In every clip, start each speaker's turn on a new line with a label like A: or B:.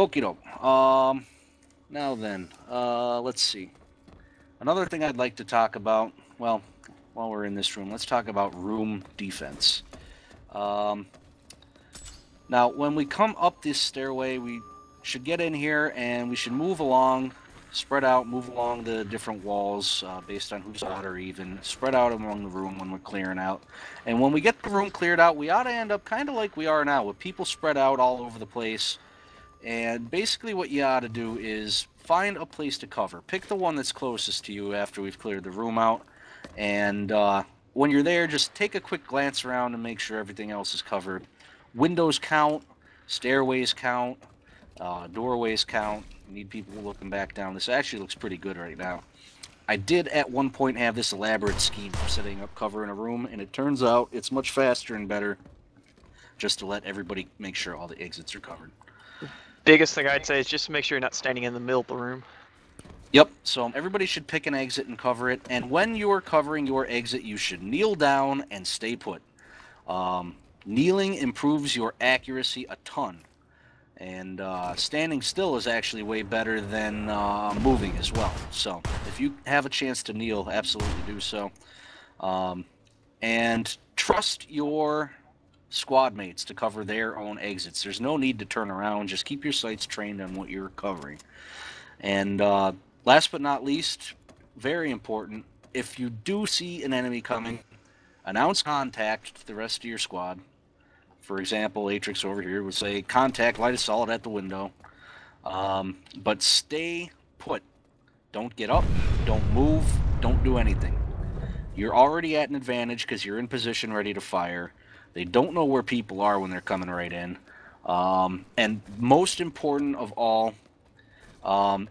A: Okie doke. Now then, let's see. Another thing I'd like to talk about, well, while we're in this room, let's talk about room defense. Now, when we come up this stairway, we should get in here and we should move along, spread out, move along the different walls based on who's odd or even, spread out among the room when we're clearing out. And when we get the room cleared out, we ought to end up kind of like we are now, with people spread out all over the place. And basically what you ought to do is find a place to cover. Pick the one that's closest to you after we've cleared the room out. And when you're there, just take a quick glance around and make sure everything else is covered. Windows count, stairways count, doorways count. You need people looking back down. This actually looks pretty good right now. I did at one point have this elaborate scheme for setting up cover in a room, and it turns out it's much faster and better just to let everybody make sure all the exits are covered.
B: Biggest thing I'd say is just make sure you're not standing in the middle of the room.
A: Yep, so everybody should pick an exit and cover it, and when you are covering your exit, you should kneel down and stay put. Kneeling improves your accuracy a ton, and standing still is actually way better than moving as well. So if you have a chance to kneel, absolutely do so. And trust your squad mates to cover their own exits. There's no need to turn around. Just keep your sights trained on what you're covering. And last but not least, very important, if you do see an enemy coming, announce contact to the rest of your squad. For example, Aetrix over here would say, contact, light assault at the window. But stay put. Don't get up, don't move, don't do anything. You're already at an advantage because you're in position ready to fire. They don't know where people are when they're coming right in. And most important of all,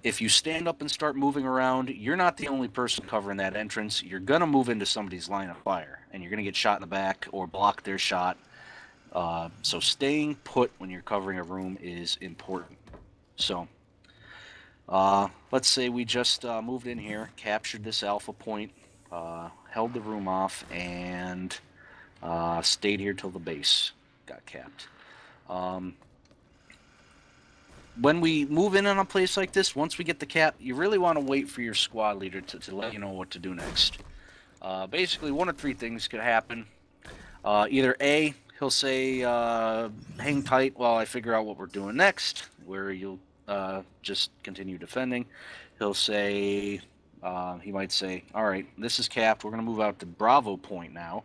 A: if you stand up and start moving around, you're not the only person covering that entrance. You're going to move into somebody's line of fire, and you're going to get shot in the back or block their shot. So staying put when you're covering a room is important. So let's say we just moved in here, captured this alpha point, held the room off, and stayed here till the base got capped. When we move in on a place like this, once we get the cap, you really want to wait for your squad leader to let you know what to do next. Basically, one of three things could happen. Either A, he'll say, hang tight while I figure out what we're doing next, where you'll just continue defending. He'll say, he might say, all right, this is capped, we're going to move out to Bravo Point now.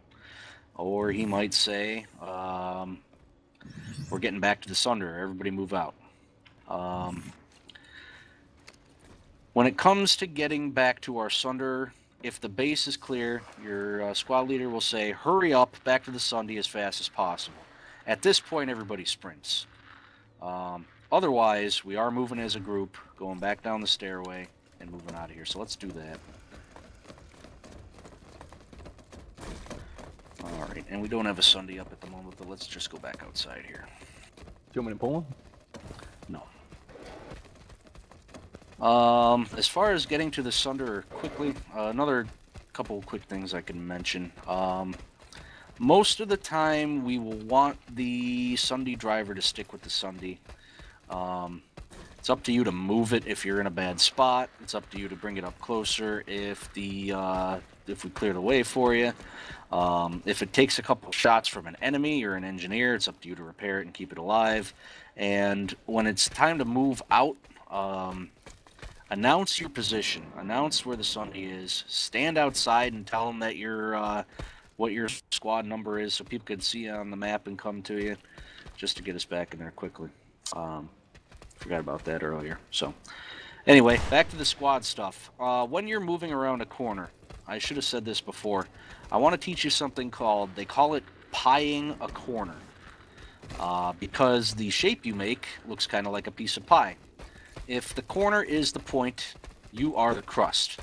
A: Or he might say, we're getting back to the Sunderer, everybody move out. When it comes to getting back to our Sunderer, if the base is clear, your squad leader will say, hurry up, back to the Sunday as fast as possible. At this point, everybody sprints. Otherwise, we are moving as a group, going back down the stairway, and moving out of here. So let's do that. Alright, and we don't have a Sunday up at the moment, but let's just go back outside here.
C: Do you want me to pull one?
A: No. As far as getting to the Sunderer quickly, another couple quick things I can mention. Most of the time, we will want the Sunday driver to stick with the Sunday. It's up to you to move it if you're in a bad spot. It's up to you to bring it up closer if we clear the way for you. If it takes a couple shots from an enemy or an engineer, it's up to you to repair it and keep it alive. And when it's time to move out, announce your position. Announce where the Sunday is. Stand outside and tell them that what your squad number is so people can see you on the map and come to you, just to get us back in there quickly. Forgot about that earlier. So anyway, back to the squad stuff. When you're moving around a corner, I should have said this before, I want to teach you something they call it pieing a corner. Because the shape you make looks kind of like a piece of pie. If the corner is the point, you are the crust.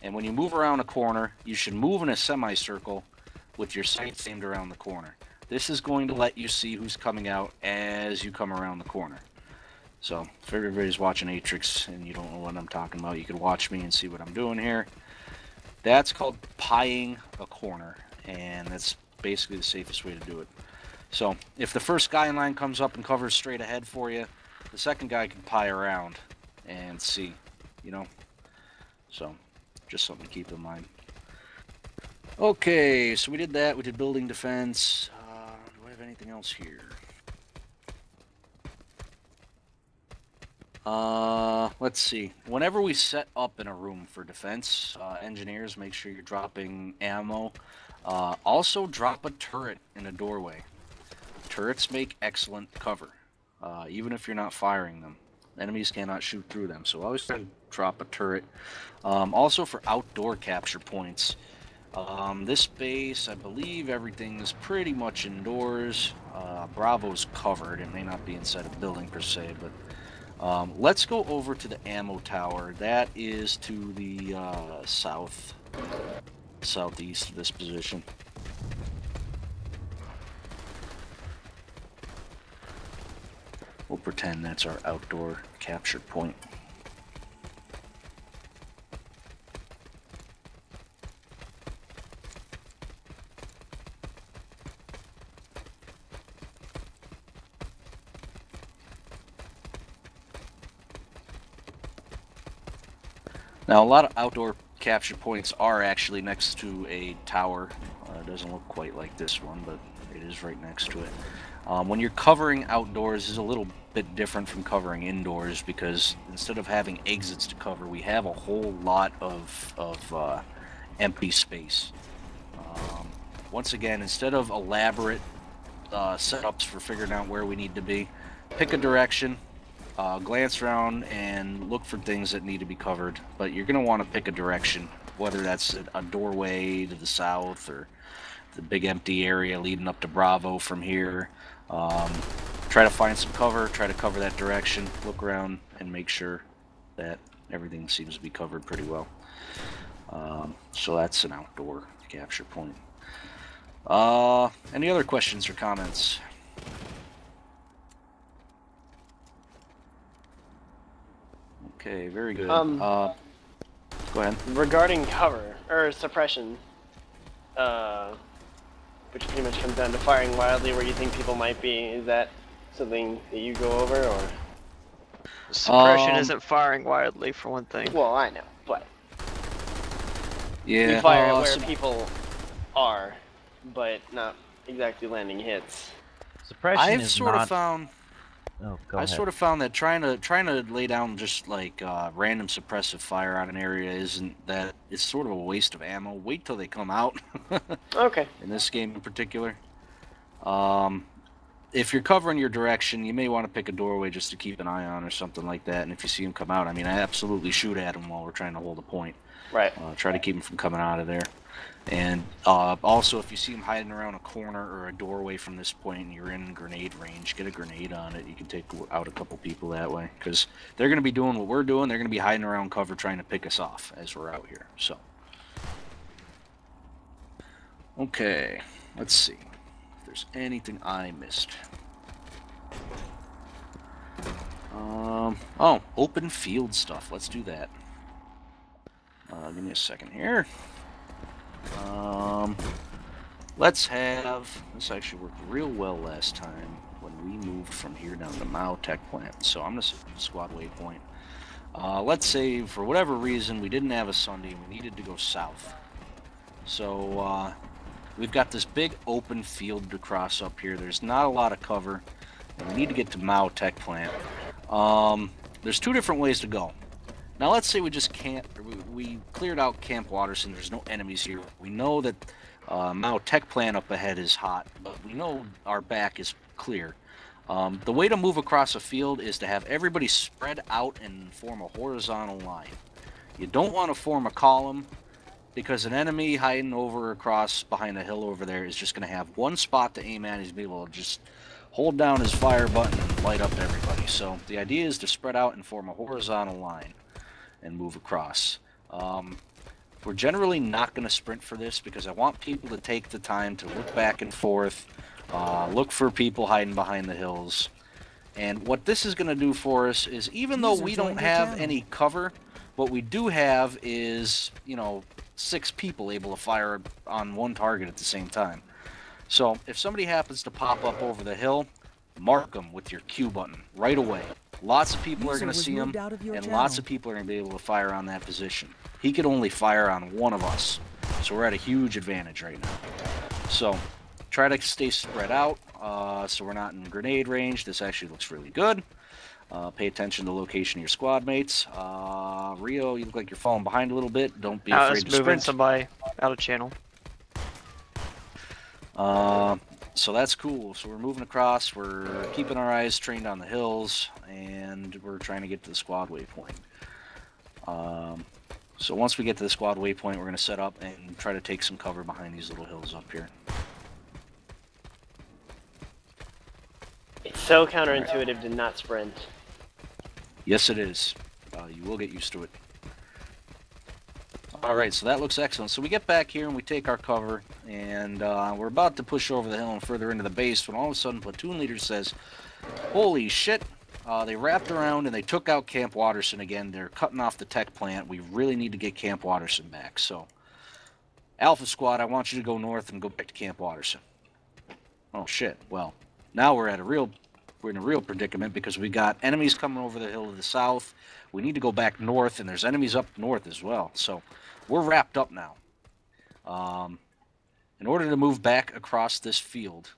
A: And when you move around a corner, you should move in a semicircle with your sights aimed around the corner. This is going to let you see who's coming out as you come around the corner. So, if everybody's watching Aetrix and you don't know what I'm talking about, you can watch me and see what I'm doing here. That's called pieing a corner, and that's basically the safest way to do it. So, if the first guy in line comes up and covers straight ahead for you, the second guy can pie around and see, you know. So, just something to keep in mind. Okay, so we did that. We did building defense. Do I have anything else here? Let's see. Whenever we set up in a room for defense, engineers, make sure you're dropping ammo. Also, drop a turret in a doorway. Turrets make excellent cover, even if you're not firing them. Enemies cannot shoot through them, so always try to drop a turret. Also, for outdoor capture points, this base, I believe everything is pretty much indoors. Bravo's covered. It may not be inside a building per se, but let's go over to the ammo tower. That is to the southeast of this position. We'll pretend that's our outdoor capture point. Now, a lot of outdoor capture points are actually next to a tower. It doesn't look quite like this one, but it is right next to it. When you're covering outdoors, is a little bit different from covering indoors, because instead of having exits to cover, we have a whole lot of empty space. Once again, instead of elaborate setups for figuring out where we need to be, pick a direction. Glance around and look for things that need to be covered, but you're going to want to pick a direction, whether that's a doorway to the south or the big empty area leading up to Bravo from here. Try to find some cover, try to cover that direction, look around and make sure that everything seems to be covered pretty well. So that's an outdoor capture point. Any other questions or comments? Okay, very good. Go ahead.
C: Regarding cover, or suppression, which pretty much comes down to firing wildly where you think people might be, is that something that you go over, or?
B: Suppression isn't firing wildly, for one thing.
C: Well, I know, but
A: yeah,
C: you fire at where people are, but not exactly landing hits.
D: Suppression
A: I've
D: is
A: sort
D: not...
A: of found...
D: Oh, go
A: I
D: ahead.
A: sort of found that trying to lay down just like random suppressive fire on an area isn't that, it's sort of a waste of ammo. Wait till they come out.
C: Okay.
A: In this game in particular. If you're covering your direction, you may want to pick a doorway just to keep an eye on or something like that. And if you see them come out, I mean, I absolutely shoot at them while we're trying to hold a point.
C: Right.
A: Try to keep them from coming out of there. And also, if you see them hiding around a corner or a doorway from this point and you're in grenade range, get a grenade on it. You can take out a couple people that way. Because they're going to be doing what we're doing. They're going to be hiding around cover trying to pick us off as we're out here. So, okay. Let's see if there's anything I missed. Oh, open field stuff. Let's do that. Give me a second here. Let's have... This actually worked real well last time when we moved from here down to Mao Tech Plant. So I'm going to set squad waypoint. Let's say, for whatever reason, we didn't have a Sunday and we needed to go south. So, we've got this big open field to cross up here. There's not a lot of cover. And we need to get to Mao Tech Plant. There's two different ways to go. Now let's say we just can't, we cleared out Camp Watterson, there's no enemies here. We know that Mao Tech Plant up ahead is hot, but we know our back is clear. The way to move across a field is to have everybody spread out and form a horizontal line. You don't want to form a column, because an enemy hiding over across behind a hill over there is just going to have one spot to aim at. He's going to be able to just hold down his fire button and light up everybody. So the idea is to spread out and form a horizontal line and move across. We're generally not going to sprint for this because I want people to take the time to look back and forth, look for people hiding behind the hills. And what this is going to do for us is, even though we don't have any cover, what we do have is, you know, 6 people able to fire on one target at the same time. So if somebody happens to pop up over the hill, mark them with your Q button right away. Lots of people are
E: User
A: going to
E: was
A: see him,
E: moved out of your
A: and
E: channel.
A: lots of people are going to be able to fire on that position. He could only fire on one of us, so we're at a huge advantage right now. So try to stay spread out, so we're not in grenade range. This actually looks really good. Pay attention to the location of your squad mates. Rio, you look like you're falling behind a little bit. Don't be
B: I
A: afraid
B: was
A: to
B: moving
A: sprint.
B: somebody out of channel.
A: So that's cool. So we're moving across. We're keeping our eyes trained on the hills, and we're trying to get to the squad waypoint. So once we get to the squad waypoint, we're going to set up and try to take some cover behind these little hills up here.
C: It's so counterintuitive to not sprint.
A: Yes, it is. You will get used to it. Alright, so that looks excellent. So we get back here and we take our cover, and we're about to push over the hill and further into the base when all of a sudden platoon leader says, holy shit, they wrapped around and they took out Camp Watterson again. They're cutting off the tech plant. We really need to get Camp Watterson back. So, Alpha Squad, I want you to go north and go back to Camp Watterson. Oh shit, well, now we're in a real predicament because we got enemies coming over the hill to the south. We need to go back north, and there's enemies up north as well. So we're wrapped up now. In order to move back across this field,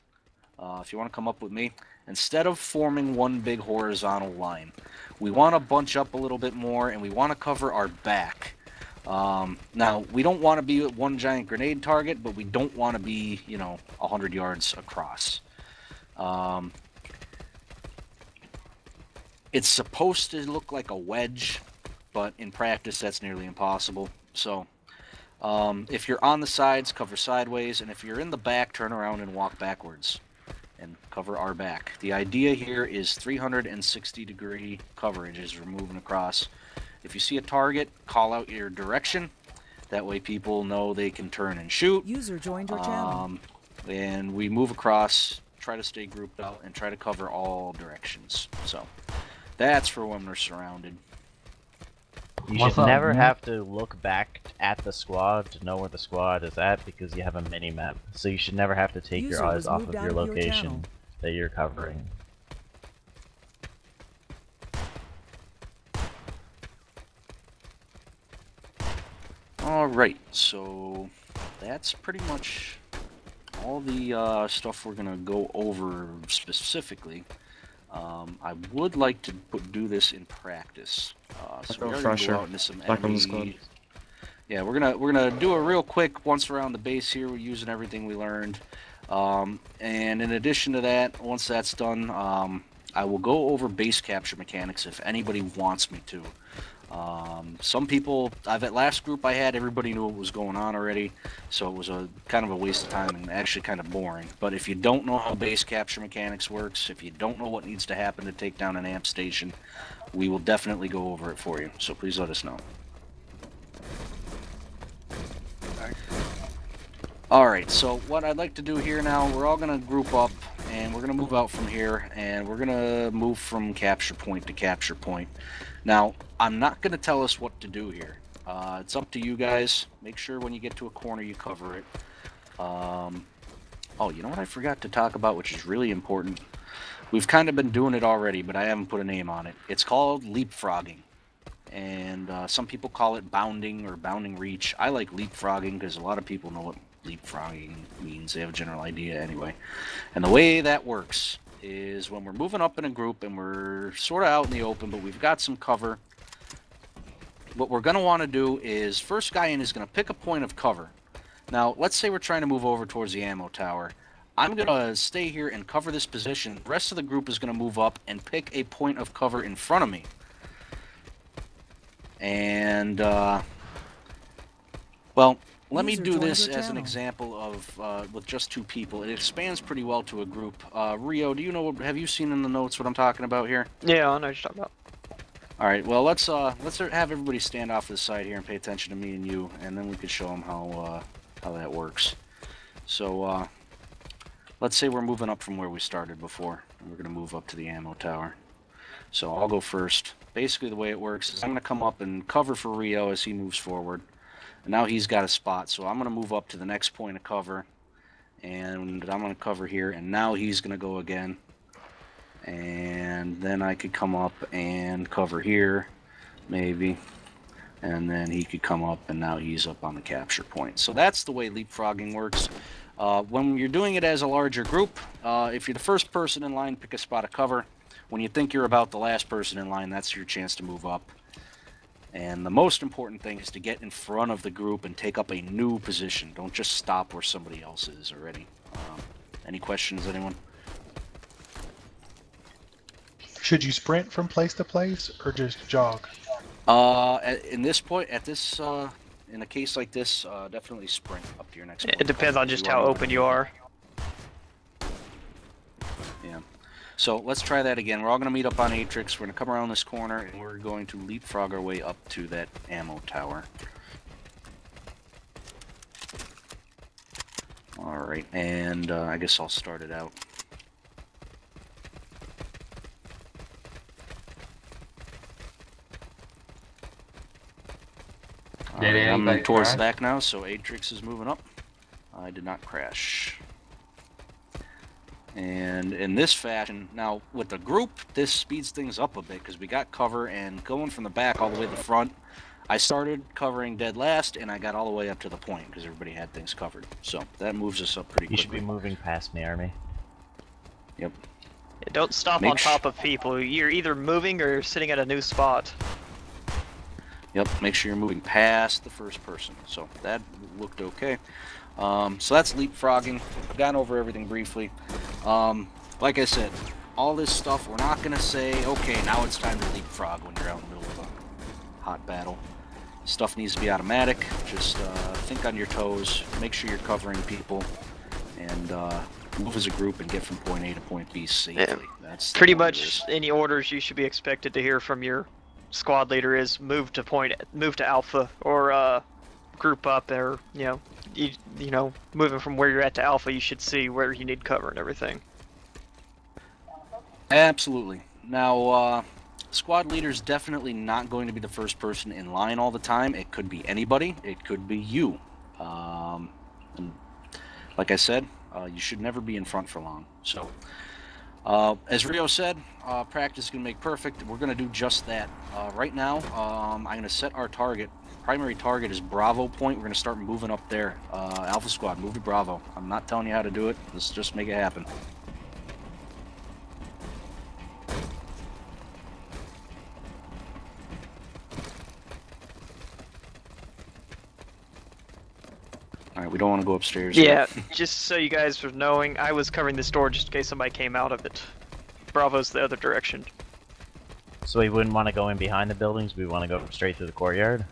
A: if you want to come up with me, instead of forming one big horizontal line, we want to bunch up a little bit more, and we want to cover our back. Now, we don't want to be at one giant grenade target, but we don't want to be, 100 yards across. It's supposed to look like a wedge, but in practice that's nearly impossible. So if you're on the sides, cover sideways, and if you're in the back, turn around and walk backwards and cover our back. The idea here is 360-degree coverage as we're moving across. If you see a target, call out your direction. That way people know they can turn and shoot.
E: User joined your channel.
A: And we move across, try to stay grouped out, and try to cover all directions. So that's for when we're surrounded.
D: You
F: What's
D: should
F: up,
D: never
F: man?
D: have to look back at the squad to know where the squad is at because you have a mini-map. So you should never have to take
E: User
D: your eyes
E: was
D: off
E: moved
D: of
E: out
D: your
E: of your
D: location
E: channel.
D: that you're covering.
A: Alright, so that's pretty much all the stuff we're going to go over specifically. I would like to do this in practice. So we're going to go out into some enemy... Yeah, we're gonna do a real quick once around the base here. We're using everything we learned. And in addition to that, once that's done, I will go over base capture mechanics if anybody wants me to. Some people, at last group I had, everybody knew what was going on already, so it was a kind of a waste of time and actually kind of boring. But if you don't know how base capture mechanics works, if you don't know what needs to happen to take down an amp station, we will definitely go over it for you. So please let us know. Alright, so what I'd like to do here now, we're all going to group up, and we're going to move out from here, and we're going to move from capture point to capture point. Now, I'm not going to tell us what to do here. It's up to you guys. Make sure when you get to a corner you cover it. Oh, you know what I forgot to talk about, which is really important? We've kind of been doing it already, but I haven't put a name on it. It's called leapfrogging. And some people call it bounding or bounding reach. I like leapfrogging because a lot of people know what leapfrogging means. They have a general idea anyway. And the way that works is when we're moving up in a group and we're sort of out in the open, but we've got some cover, what we're going to want to do is first guy in is going to pick a point of cover. Now, let's say we're trying to move over towards the ammo tower. I'm going to stay here and cover this position. The rest of the group is going to move up and pick a point of cover in front of me. And, well, let me do this as an example of with just two people. It expands pretty well to a group. Rio, do you know? Have you seen in the notes what I'm talking about here?
B: Yeah, I know what you're talking about.
A: All right. Well, let's have everybody stand off to the side here and pay attention to me and you, and then we can show them how that works. So let's say we're moving up from where we started before, and we're going to move up to the ammo tower. So I'll go first. Basically, the way it works is I'm going to come up and cover for Rio as he moves forward. And now he's got a spot, so I'm going to move up to the next point of cover. And I'm going to cover here, and now he's going to go again. And and then I could come up and cover here, maybe, and then he could come up, and now he's up on the capture point. So that's the way leapfrogging works. When you're doing it as a larger group, if you're the first person in line, pick a spot of cover. When you think you're about the last person in line, that's your chance to move up. And the most important thing is to get in front of the group and take up a new position. Don't just stop where somebody else is already. Any questions, anyone?
E: Should you sprint from place to place or just jog?
A: In this point, in a case like this, definitely sprint up to your next point.
B: It depends on just how open you are.
A: Yeah. So let's try that again. We're all going to meet up on Aetrix. We're going to come around this corner, and we're going to leapfrog our way up to that ammo tower. Alright, and I guess I'll start it out. I'm towards the back now, so Aetrix is moving up. I did not crash. And in this fashion, now with the group, this speeds things up a bit because we got cover, and going from the back all the way to the front, I started covering dead last, and I got all the way up to the point because everybody had things covered. So that moves us up pretty quickly.
D: You should be moving past me, Army.
A: Yep.
B: Yeah, don't stop on top of people. You're either moving or sitting at a new spot.
A: Yep, make sure you're moving past the first person. So that looked okay. So that's leapfrogging. I've gone over everything briefly. Like I said, all this stuff, we're not going to say, okay, now it's time to leapfrog when you're out in the middle of a hot battle. Stuff needs to be automatic. Just think on your toes. Make sure you're covering people. And move as a group and get from point A to point B safely.
B: Yeah.
A: That's
B: pretty much any orders you should be expected to hear from your squad leader is move to Alpha, or group up, or you know, moving from where you're at to Alpha, you should see where you need cover and everything.
A: Absolutely. Now, squad leader's definitely not going to be the first person in line all the time. It could be anybody. It could be you. And like I said, you should never be in front for long. So, as Rio said, practice is going to make perfect. We're going to do just that. Right now, I'm going to set our target. Primary target is Bravo point. We're going to start moving up there. Alpha Squad, move to Bravo. I'm not telling you how to do it. Let's just make it happen. Alright, we don't want to go upstairs.
B: Yeah, just so you guys were knowing, I was covering this door just in case somebody came out of it. Bravo's the other direction.
D: So we wouldn't want to go in behind the buildings, we want to go straight through the courtyard?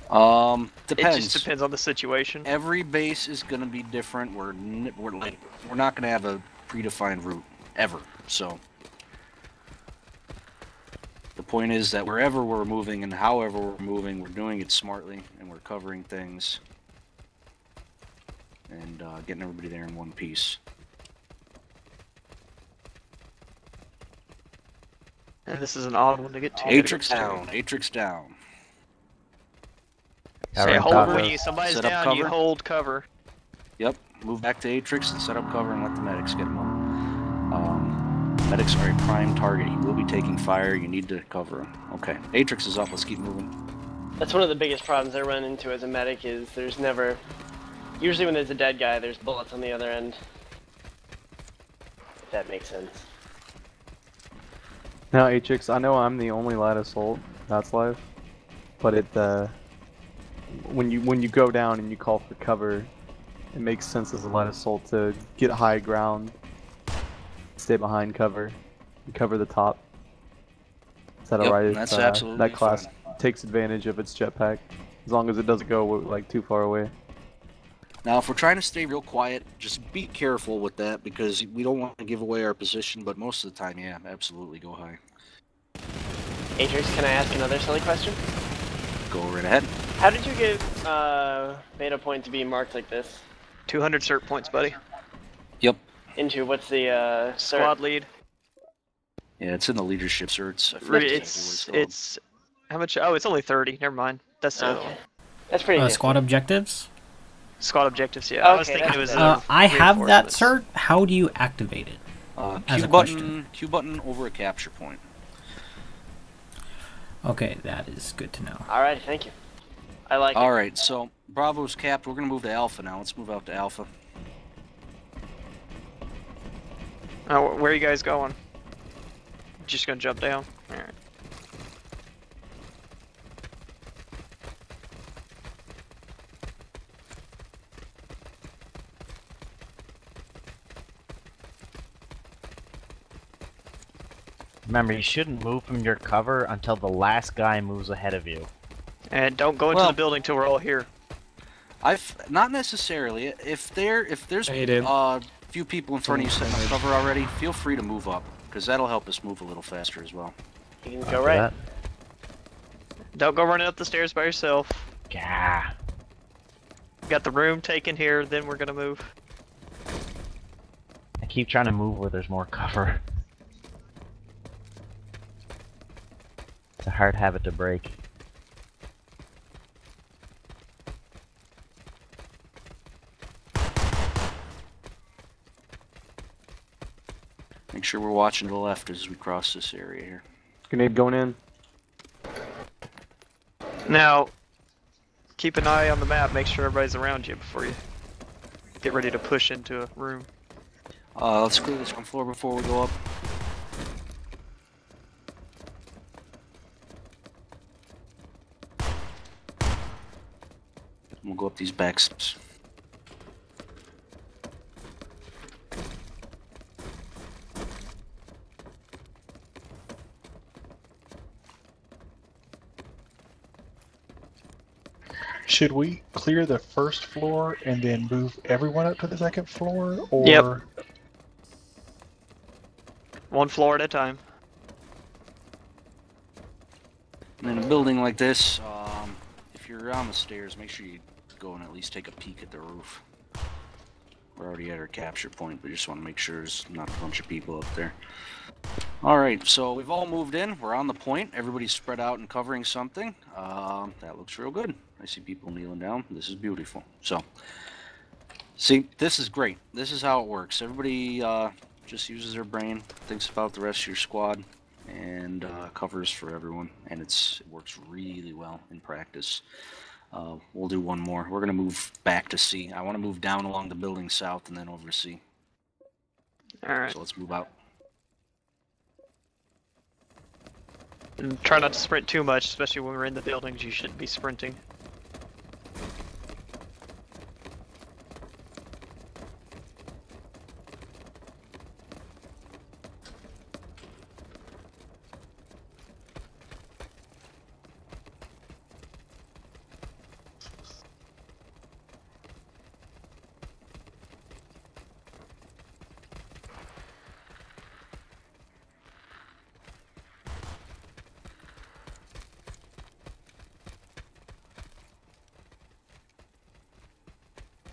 A: Depends.
B: It just depends on the situation.
A: Every base is going to be different. We're not going to have a predefined route, ever. So the point is that wherever we're moving and however we're moving, we're doing it smartly, and we're covering things and getting everybody there in one piece.
B: And this is an odd one to get to.
A: Aetrix down. Aetrix down.
B: Say hold when you somebody's
A: Set up
B: down,
A: cover.
B: you hold cover.
A: Yep. Move back to Aetrix and set up cover and let the medics get him up. Medics are a prime target. He will be taking fire. You need to cover him. Okay. Aetrix is up. Let's keep moving.
C: That's one of the biggest problems I run into as a medic is there's never... Usually when there's a dead guy, there's bullets on the other end. If that makes sense.
F: Now, Aetrix, I know I'm the only light assault that's live, but it when you go down and you call for cover, it makes sense as a light assault to get high ground, stay behind cover, and cover the top. Is that alright?
A: That's absolutely
F: that class
A: fine.
F: Takes advantage of its jetpack, as long as it doesn't go like too far away.
A: Now, if we're trying to stay real quiet, just be careful with that because we don't want to give away our position, but most of the time, yeah, absolutely go high.
C: Aetrix, can I ask another silly question?
A: Go right ahead.
C: How did you get Beta Point to be marked like this?
B: 200 cert points, buddy.
A: Yep.
C: Into what's the
B: Squad lead.
A: Yeah, it's in the leadership certs. I forget exactly what
B: It's how much? Oh, it's only 30. Never mind. That's
C: okay. That's pretty good.
G: Squad objectives?
B: Squad objectives, yeah.
C: Okay,
B: I was thinking it was
G: I have that
B: reinforcements.
G: cert. How do you activate it? As a
A: Q
G: question.
A: button. Q button over a capture point.
G: Okay, that is good to know.
C: Alright, thank you. I like
A: All
C: it.
A: right, so Bravo's capped. We're gonna move to Alpha now. Let's move out to Alpha.
B: Where are you guys going? Just gonna jump down? Alright.
D: Remember, you shouldn't move from your cover until the last guy moves ahead of you.
B: And don't go into
A: Well-
B: the building till we're all here.
A: Not necessarily. If there's
F: Hey, dude.
A: few people in front of you setting up cover already, feel free to move up because that'll help us move a little faster as well.
C: You can
D: After
C: go right.
D: that-
B: Don't go running up the stairs by yourself.
D: Gah.
B: Got the room taken here, then we're gonna move.
D: I keep trying to move where there's more cover. It's a hard habit to break.
A: Make sure we're watching to the left as we cross this area here.
F: Grenade going in.
B: Now, keep an eye on the map, make sure everybody's around you before you get ready to push into a room.
A: Let's clear this ground floor before we go up. We'll go up these back steps.
E: Should we clear the first floor and then move everyone up to the second floor, or?
B: Yep. One floor at a time.
A: And in a building like this, if you're on the stairs, make sure you go and at least take a peek at the roof. We're already at our capture point, but just want to make sure there's not a bunch of people up there. Alright, so we've all moved in. We're on the point. Everybody's spread out and covering something. That looks real good. I see people kneeling down. This is beautiful. So, see, this is great. This is how it works. Everybody just uses their brain, thinks about the rest of your squad, and covers for everyone. And it works really well in practice. We'll do one more. We're going to move back to C. I want to move down along the building south and then over to C.
B: Alright.
A: So let's move out.
B: And try not to sprint too much, especially when we're in the buildings, you shouldn't be sprinting.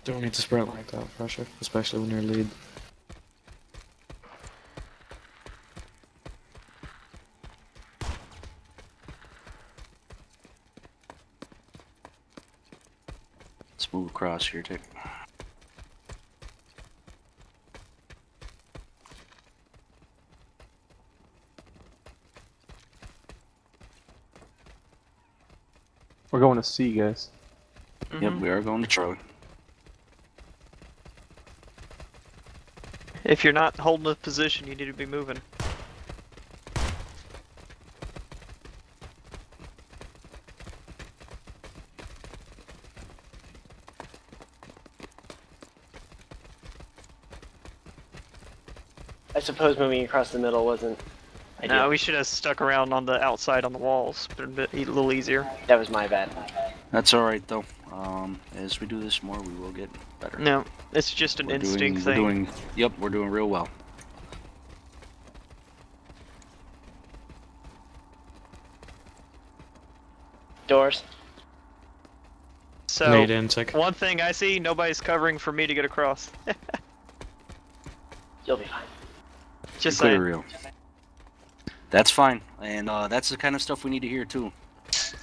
H: Don't need to sprint like that, pressure, especially when you're lead.
A: Let's move across here, Dick.
F: We're going to C, guys.
A: Yep, we are going to Charlie.
B: If you're not holding a position, you need to be moving.
C: I suppose moving across the middle wasn't ideal.
B: No, we should have stuck around on the outside on the walls. Been a little easier.
C: That was my bad.
A: That's alright, though. As we do this more, we will get better.
B: No, it's just an instinct thing.
A: We're doing real well.
C: Doors.
B: So,
H: Nade in, tick.
B: one thing I see, nobody's covering for me to get across.
C: You'll be fine.
B: Just
A: Clear
B: saying.
A: real. That's fine, and that's the kind of stuff we need to hear too.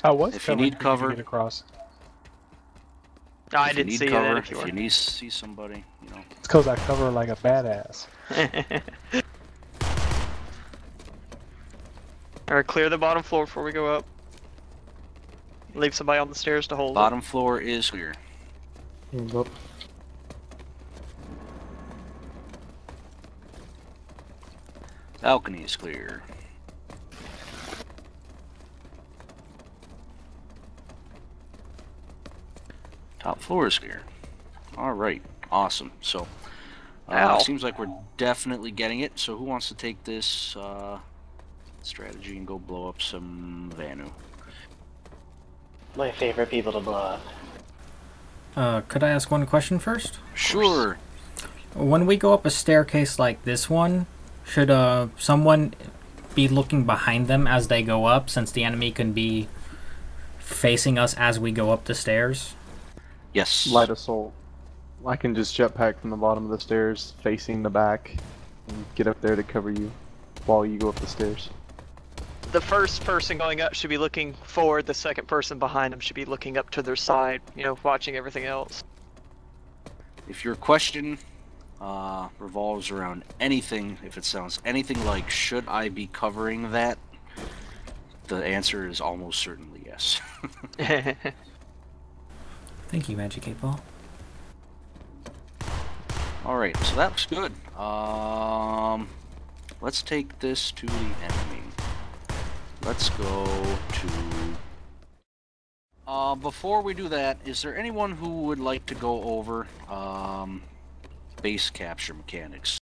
E: I was
A: If you
E: covering
A: need
E: for to
A: cover-
E: get across.
B: No, I
A: If you
B: didn't
A: need
B: see
A: cover,
B: that if you
A: if you need to see somebody, you know.
E: It's because I cover like a badass.
B: were. Alright, clear the bottom floor before we go up. Leave somebody on the stairs to hold
A: Bottom floor is clear.
H: Move up.
A: Balcony is clear. Top floor is clear. Alright, awesome. So,
B: Ow.
A: seems like we're definitely getting it. So who wants to take this strategy and go blow up some Vanu?
C: My favorite people to blow up.
G: Could I ask one question first?
A: Sure.
G: When we go up a staircase like this one, should someone be looking behind them as they go up, since the enemy can be facing us as we go up the stairs?
A: Yes.
F: Light assault. I can just jetpack from the bottom of the stairs, facing the back, and get up there to cover you while you go up the stairs.
B: The first person going up should be looking forward, the second person behind them should be looking up to their side, you know, watching everything else.
A: If your question revolves around anything, if it sounds anything like, should I be covering that? The answer is almost certainly yes.
G: Thank you, Magic 8 Ball.
A: Alright, so that looks good. Let's take this to the enemy. Let's go to... before we do that, is there anyone who would like to go over base capture mechanics?